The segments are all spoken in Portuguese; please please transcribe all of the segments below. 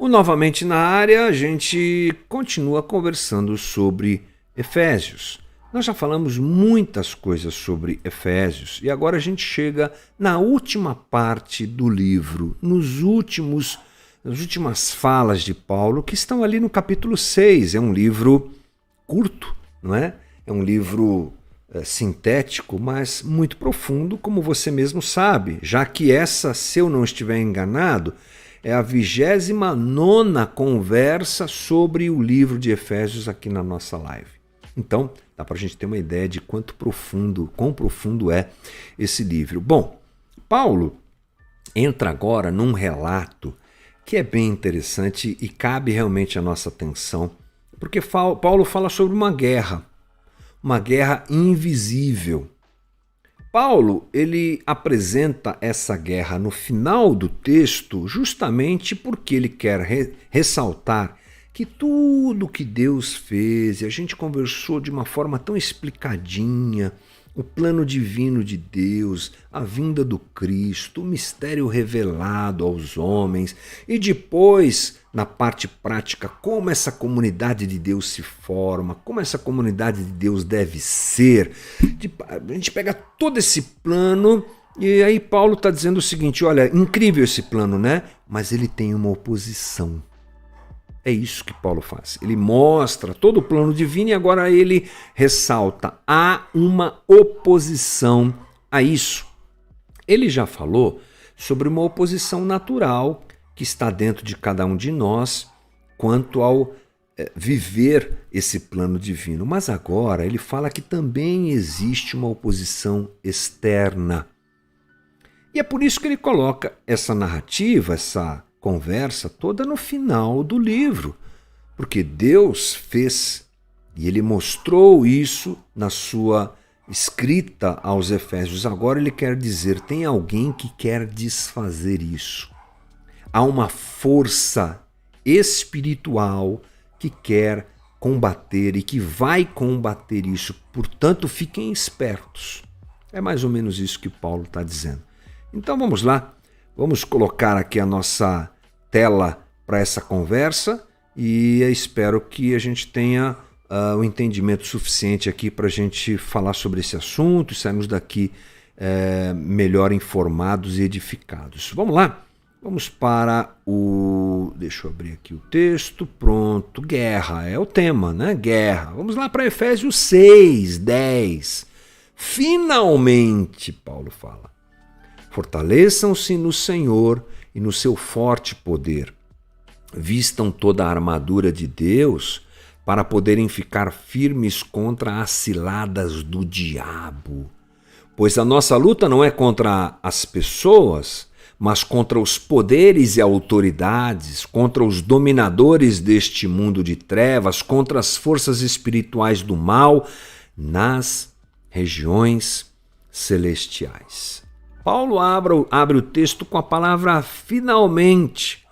O Novamente na Área, a gente continua conversando sobre Efésios. Nós já falamos muitas coisas sobre Efésios e agora a gente chega na última parte do livro, nas últimas falas de Paulo, que estão ali no capítulo 6. É um livro curto, não é? É um livro sintético, mas muito profundo, como você mesmo sabe, já que essa, se eu não estiver enganado, é a 29ª conversa sobre o livro de Efésios aqui na nossa live. Então, dá para a gente ter uma ideia de quão profundo é esse livro. Bom, Paulo entra agora num relato que é bem interessante e cabe realmente a nossa atenção, porque Paulo fala sobre uma guerra invisível. Paulo, ele apresenta essa guerra no final do texto justamente porque ele quer ressaltar que tudo que Deus fez, e a gente conversou de uma forma tão explicadinha, o plano divino de Deus, a vinda do Cristo, o mistério revelado aos homens, e depois, na parte prática, como essa comunidade de Deus se forma, como essa comunidade de Deus deve ser. A gente pega todo esse plano e aí Paulo está dizendo o seguinte, olha, incrível esse plano, né? Mas ele tem uma oposição. É isso que Paulo faz. Ele mostra todo o plano divino e agora ele ressalta, há uma oposição a isso. Ele já falou sobre uma oposição natural que está dentro de cada um de nós quanto ao viver esse plano divino. Mas agora ele fala que também existe uma oposição externa. E é por isso que ele coloca essa narrativa, essa conversa toda no final do livro, porque Deus fez e ele mostrou isso na sua escrita aos Efésios. Agora ele quer dizer, tem alguém que quer desfazer isso. Há uma força espiritual que quer combater e que vai combater isso. Portanto, fiquem espertos. É mais ou menos isso que Paulo está dizendo. Então vamos lá, vamos colocar aqui a nossa tela para essa conversa e espero que a gente tenha o entendimento suficiente aqui para a gente falar sobre esse assunto e sairmos daqui melhor informados e edificados. Vamos lá? Vamos para o... Deixa eu abrir aqui o texto. Pronto, guerra é o tema, né? Guerra. Vamos lá para Efésios 6, 10. Finalmente, Paulo fala, fortaleçam-se no Senhor e no seu forte poder. Vistam toda a armadura de Deus para poderem ficar firmes contra as ciladas do diabo. Pois a nossa luta não é contra as pessoas, mas contra os poderes e autoridades, contra os dominadores deste mundo de trevas, contra as forças espirituais do mal nas regiões celestiais. Paulo abre o texto com a palavra finalmente,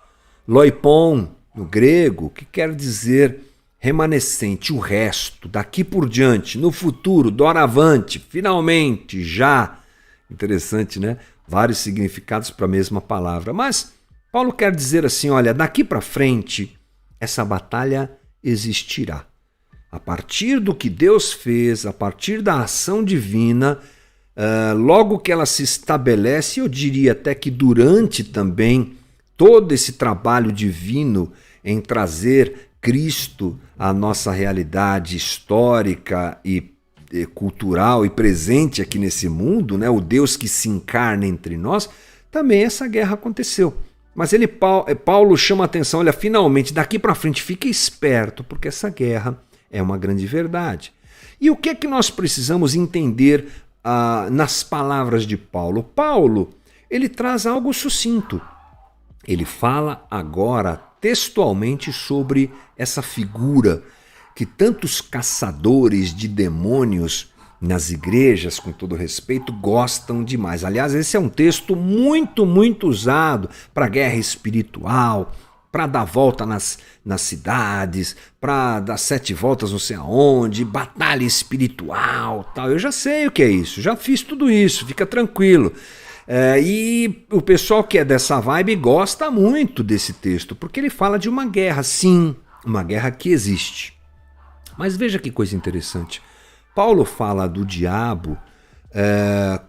loipon, no grego, que quer dizer remanescente, o resto, daqui por diante, no futuro, doravante, finalmente, já. Interessante, né? Vários significados para a mesma palavra. Mas Paulo quer dizer assim, olha, daqui para frente, essa batalha existirá. A partir do que Deus fez, a partir da ação divina, logo que ela se estabelece, eu diria até que durante também todo esse trabalho divino em trazer Cristo à nossa realidade histórica e cultural e presente aqui nesse mundo, né? O Deus que se encarna entre nós, também essa guerra aconteceu. Mas Paulo chama a atenção, olha, finalmente, daqui para frente, fique esperto, porque essa guerra é uma grande verdade. E o que é que nós precisamos entender nas palavras de Paulo? Paulo, ele traz algo sucinto. Ele fala agora textualmente sobre essa figura que tantos caçadores de demônios nas igrejas, com todo respeito, gostam demais. Aliás, esse é um texto muito, muito usado para guerra espiritual, para dar volta nas cidades, para dar 7 voltas não sei aonde, batalha espiritual, tal. Eu já sei o que é isso, já fiz tudo isso, fica tranquilo. E o pessoal que é dessa vibe gosta muito desse texto, porque ele fala de uma guerra, sim, uma guerra que existe. Mas veja que coisa interessante. Paulo fala do diabo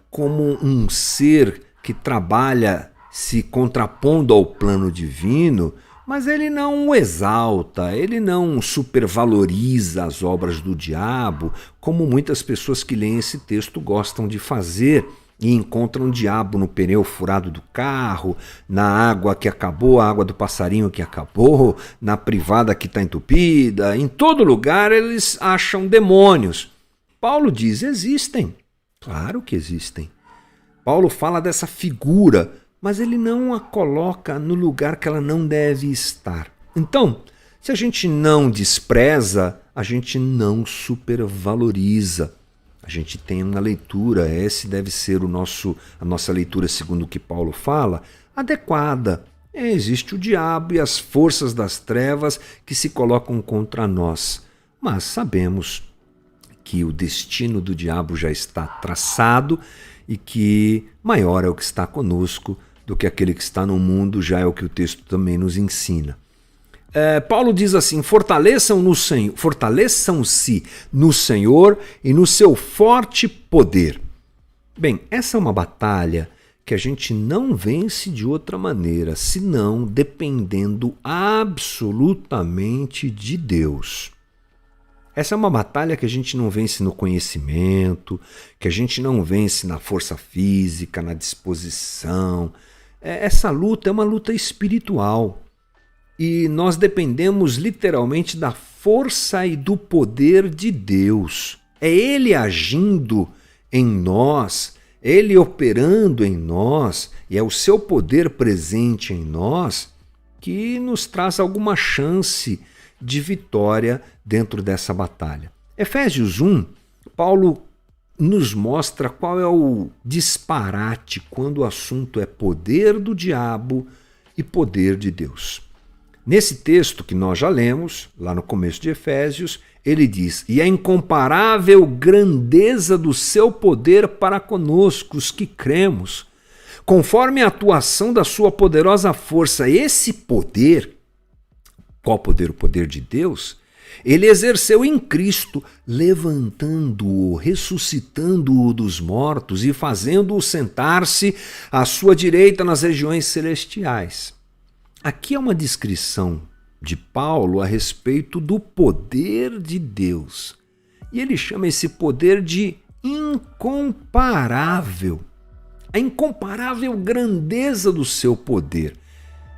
como um ser que trabalha se contrapondo ao plano divino, mas ele não o exalta, ele não supervaloriza as obras do diabo, como muitas pessoas que leem esse texto gostam de fazer e encontram o diabo no pneu furado do carro, na água que acabou, a água do passarinho que acabou, na privada que está entupida, em todo lugar eles acham demônios. Paulo diz, existem, claro que existem. Paulo fala dessa figura, mas ele não a coloca no lugar que ela não deve estar. Então, se a gente não despreza, a gente não supervaloriza. A gente tem uma leitura, esse deve ser a nossa leitura segundo o que Paulo fala, adequada. Existe o diabo e as forças das trevas que se colocam contra nós. Mas sabemos que o destino do diabo já está traçado e que maior é o que está conosco do que aquele que está no mundo, já é o que o texto também nos ensina. Paulo diz assim, fortaleçam-se no Senhor e no seu forte poder. Bem, essa é uma batalha que a gente não vence de outra maneira, senão dependendo absolutamente de Deus. Essa é uma batalha que a gente não vence no conhecimento, que a gente não vence na força física, na disposição. Essa luta é uma luta espiritual. E nós dependemos literalmente da força e do poder de Deus. É Ele agindo em nós, Ele operando em nós, e é o seu poder presente em nós que nos traz alguma chance de vitória dentro dessa batalha. Efésios 1, Paulo nos mostra qual é o disparate quando o assunto é poder do diabo e poder de Deus. Nesse texto que nós já lemos, lá no começo de Efésios, ele diz, e a incomparável grandeza do seu poder para conosco, os que cremos, conforme a atuação da sua poderosa força. Esse poder, qual poder? O poder de Deus, ele exerceu em Cristo, levantando-o, ressuscitando-o dos mortos e fazendo-o sentar-se à sua direita nas regiões celestiais. Aqui é uma descrição de Paulo a respeito do poder de Deus. E ele chama esse poder de incomparável. A incomparável grandeza do seu poder.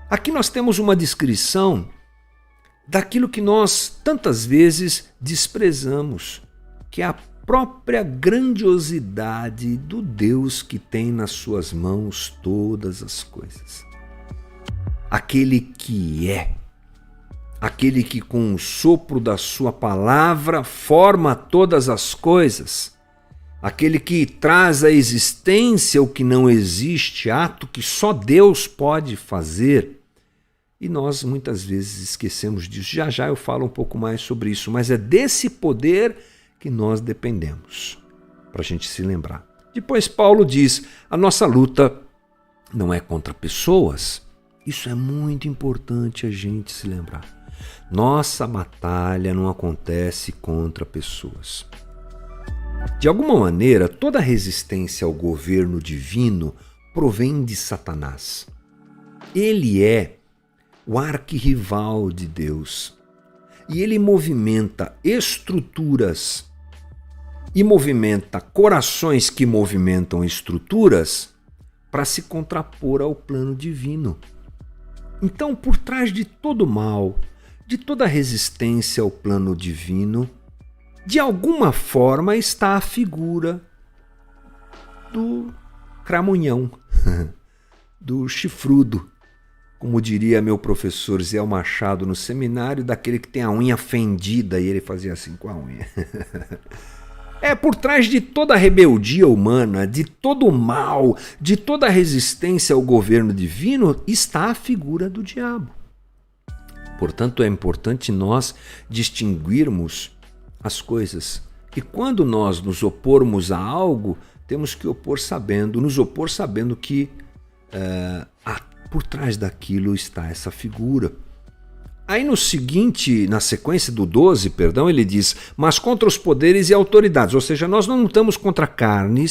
Aqui nós temos uma descrição daquilo que nós tantas vezes desprezamos, que é a própria grandiosidade do Deus que tem nas suas mãos todas as coisas. Aquele que é, aquele que com o sopro da sua palavra forma todas as coisas, aquele que traz à existência o que não existe, ato que só Deus pode fazer. E nós muitas vezes esquecemos disso. Já já eu falo um pouco mais sobre isso, mas é desse poder que nós dependemos, para a gente se lembrar. Depois Paulo diz, a nossa luta não é contra pessoas. Isso é muito importante a gente se lembrar. Nossa batalha não acontece contra pessoas. De alguma maneira, toda resistência ao governo divino provém de Satanás. Ele é o arquirrival de Deus. E ele movimenta estruturas e movimenta corações que movimentam estruturas para se contrapor ao plano divino. Então, por trás de todo mal, de toda resistência ao plano divino, de alguma forma está a figura do cramunhão, do chifrudo, como diria meu professor Zé Machado no seminário, daquele que tem a unha fendida e ele fazia assim com a unha. Por trás de toda a rebeldia humana, de todo o mal, de toda a resistência ao governo divino, está a figura do diabo. Portanto, é importante nós distinguirmos as coisas. E quando nós nos opormos a algo, temos que nos opor sabendo que por trás daquilo está essa figura. Aí na sequência do 12, ele diz, mas contra os poderes e autoridades, ou seja, nós não lutamos contra carne,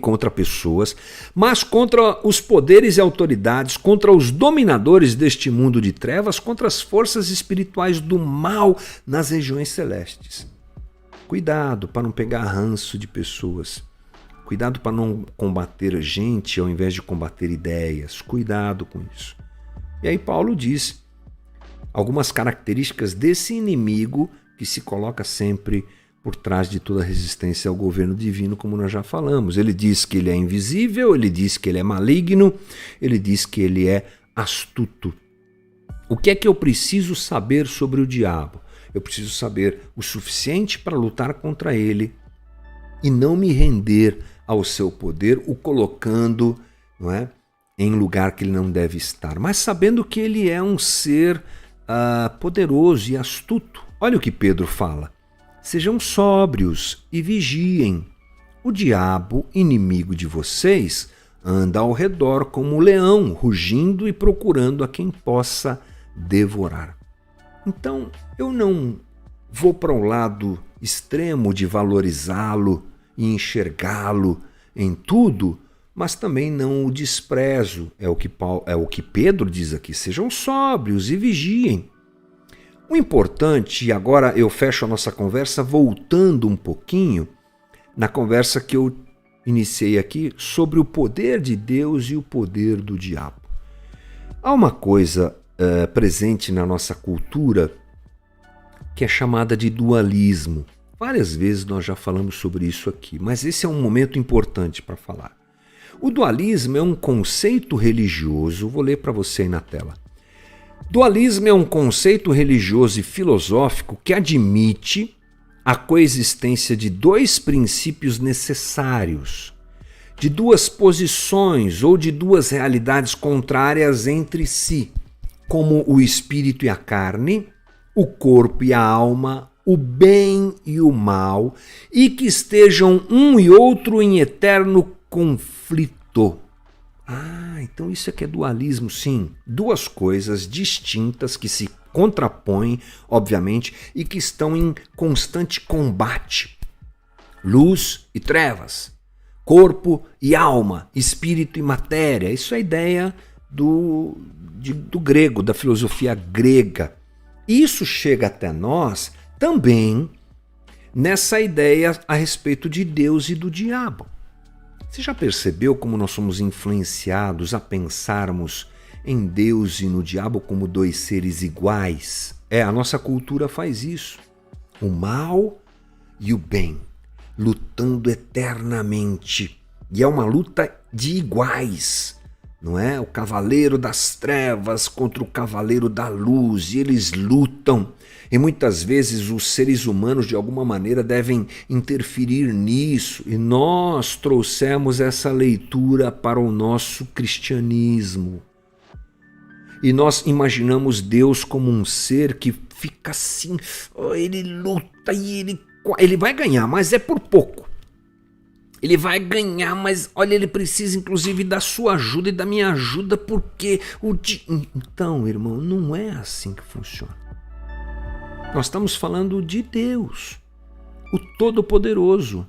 contra pessoas, mas contra os poderes e autoridades, contra os dominadores deste mundo de trevas, contra as forças espirituais do mal nas regiões celestes. Cuidado para não pegar ranço de pessoas. Cuidado para não combater gente ao invés de combater ideias. Cuidado com isso. E aí Paulo diz algumas características desse inimigo que se coloca sempre por trás de toda resistência ao governo divino, como nós já falamos. Ele diz que ele é invisível, ele diz que ele é maligno, ele diz que ele é astuto. O que é que eu preciso saber sobre o diabo? Eu preciso saber o suficiente para lutar contra ele e não me render ao seu poder, o colocando, não é, em lugar que ele não deve estar, mas sabendo que ele é um ser poderoso e astuto. Olha o que Pedro fala. Sejam sóbrios e vigiem. O diabo, inimigo de vocês, anda ao redor como um leão, rugindo e procurando a quem possa devorar. Então, eu não vou para um lado extremo de valorizá-lo e enxergá-lo em tudo, mas também não o desprezo. É o que Pedro diz aqui. Sejam sóbrios e vigiem. O importante, e agora eu fecho a nossa conversa voltando um pouquinho na conversa que eu iniciei aqui sobre o poder de Deus e o poder do diabo. Há uma coisa presente na nossa cultura que é chamada de dualismo. Várias vezes nós já falamos sobre isso aqui, mas esse é um momento importante para falar. O dualismo é um conceito religioso, vou ler para você aí na tela. Dualismo é um conceito religioso e filosófico que admite a coexistência de dois princípios necessários, de duas posições ou de duas realidades contrárias entre si, como o espírito e a carne, o corpo e a alma, o bem e o mal, e que estejam um e outro em eterno conflito. Então isso é que é dualismo, sim. Duas coisas distintas que se contrapõem, obviamente, e que estão em constante combate. Luz e trevas, corpo e alma, espírito e matéria. Isso é a ideia do grego, da filosofia grega. Isso chega até nós também nessa ideia a respeito de Deus e do diabo. Você já percebeu como nós somos influenciados a pensarmos em Deus e no diabo como dois seres iguais? A nossa cultura faz isso. O mal e o bem, lutando eternamente. E é uma luta de iguais, não é? O cavaleiro das trevas contra o cavaleiro da luz, e eles lutam. E muitas vezes os seres humanos de alguma maneira devem interferir nisso, e nós trouxemos essa leitura para o nosso cristianismo. E nós imaginamos Deus como um ser que fica assim, ele luta e ele vai ganhar, mas é por pouco. Ele vai ganhar, mas olha, ele precisa inclusive da sua ajuda e da minha ajuda, porque Então, irmão, não é assim que funciona. Nós estamos falando de Deus, o Todo-Poderoso,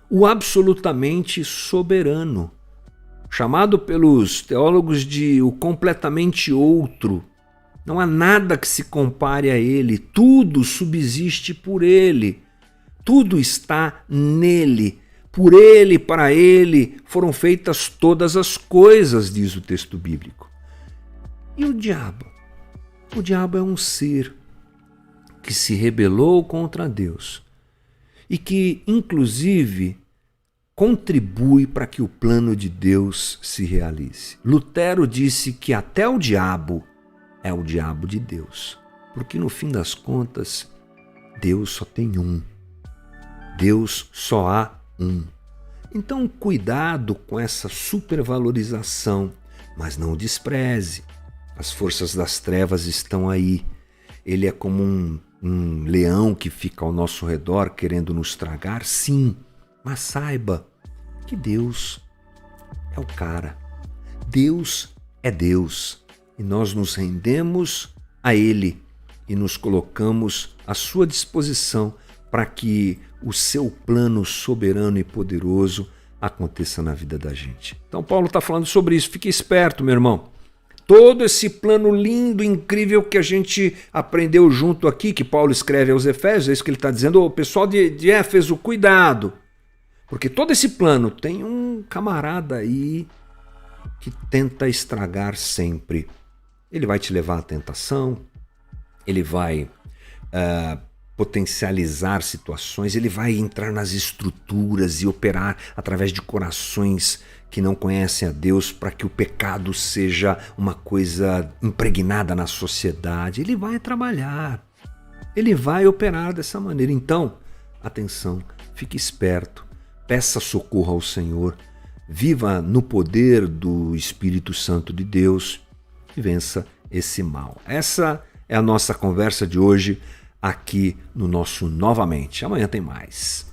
o absolutamente soberano, chamado pelos teólogos de o completamente outro. Não há nada que se compare a ele, tudo subsiste por ele, tudo está nele, por ele, para ele foram feitas todas as coisas, diz o texto bíblico. E o diabo? O diabo é um ser que se rebelou contra Deus e que, inclusive, contribui para que o plano de Deus se realize. Lutero disse que até o diabo é o diabo de Deus, porque no fim das contas, Deus só tem um. Deus só há um. Então, cuidado com essa supervalorização, mas não despreze. As forças das trevas estão aí. Ele é como um leão que fica ao nosso redor querendo nos tragar, sim, mas saiba, que Deus é o cara. Deus é Deus. E nós nos rendemos a Ele e nos colocamos à sua disposição para que o seu plano soberano e poderoso aconteça na vida da gente. Então Paulo está falando sobre isso. Fique esperto, meu irmão. Todo esse plano lindo, incrível que a gente aprendeu junto aqui, que Paulo escreve aos Efésios, é isso que ele está dizendo. Ô, pessoal de Éfeso, cuidado. Porque todo esse plano tem um camarada aí que tenta estragar sempre. Ele vai te levar à tentação, ele vai potencializar situações, ele vai entrar nas estruturas e operar através de corações que não conhecem a Deus para que o pecado seja uma coisa impregnada na sociedade. Ele vai trabalhar, ele vai operar dessa maneira. Então, atenção, fique esperto, peça socorro ao Senhor, viva no poder do Espírito Santo de Deus e vença esse mal. Essa é a nossa conversa de hoje aqui no nosso Novamente. Amanhã tem mais.